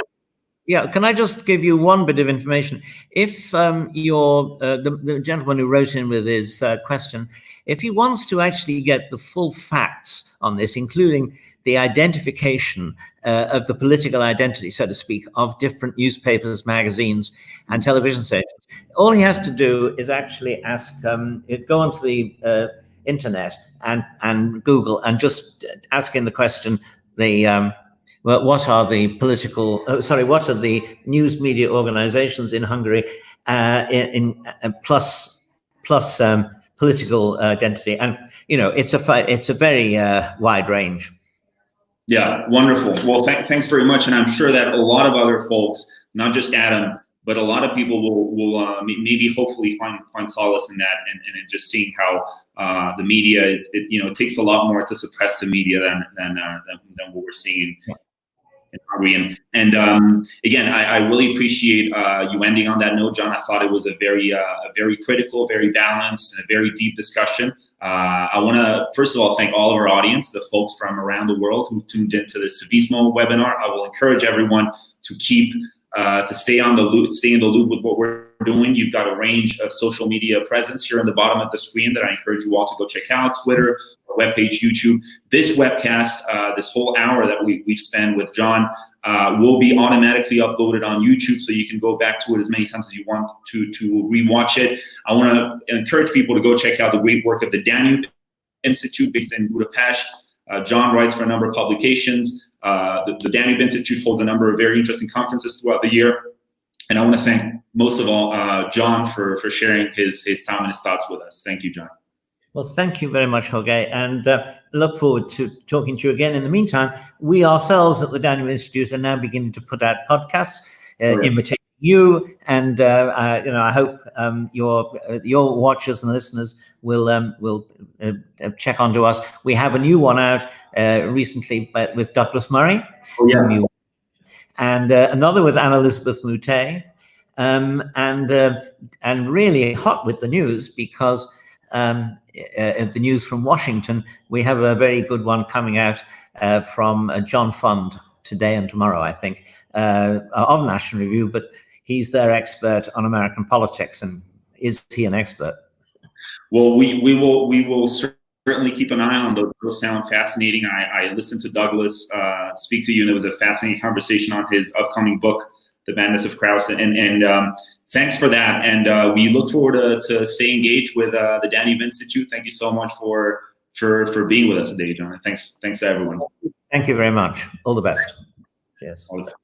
Yeah, can I just give you one bit of information? If the gentleman who wrote in with his question, if he wants to actually get the full facts on this, including the identification of the political identity, so to speak, of different newspapers, magazines, and television stations, all he has to do is actually ask, go onto the internet and Google and just ask in the question, what are the political, what are the news media organizations in Hungary plus political identity? And, it's a very wide range. Yeah, wonderful. Well, thanks very much. And I'm sure that a lot of other folks, not just Adam, but a lot of people will maybe hopefully find solace in that and in just seeing how the media, it takes a lot more to suppress the media than what we're seeing in Hungary. And again, I really appreciate you ending on that note, John. I thought it was a very critical, very balanced, and a very deep discussion. I want to, first of all, thank all of our audience, the folks from around the world who tuned into the Civismo webinar. I will encourage everyone to keep to stay in the loop with what we're doing. You've got a range of social media presence here on the bottom of the screen that I encourage you all to go check out: Twitter, our webpage, YouTube. This webcast, this whole hour that we've spent with John, will be automatically uploaded on YouTube, so you can go back to it as many times as you want to rewatch it. I want to encourage people to go check out the great work of the Danube Institute based in Budapest. John writes for a number of publications. The Danube Institute holds a number of very interesting conferences throughout the year. And I want to thank, most of all, John for sharing his time and his thoughts with us. Thank you, John. Well, thank you very much, Jorge, and look forward to talking to you again. In the meantime, we ourselves at the Danube Institute are now beginning to put out podcasts, imitating you, and I hope your watchers and listeners will check onto us. We have a new one out recently with Douglas Murray, and another with Anne Elizabeth Moutet, and really hot with the news because of the news from Washington. We have a very good one coming out from John Fund today and tomorrow, I think, of National Review, but he's their expert on American politics. And is he an expert? Well, we will certainly keep an eye on those. Those sound fascinating. I listened to Douglas speak to you, and it was a fascinating conversation on his upcoming book, The Madness of Krauss. And thanks for that. And we look forward to stay engaged with the Danube Institute. Thank you so much for being with us today, John. And thanks to everyone. Thank you very much. All the best. Cheers. All the best.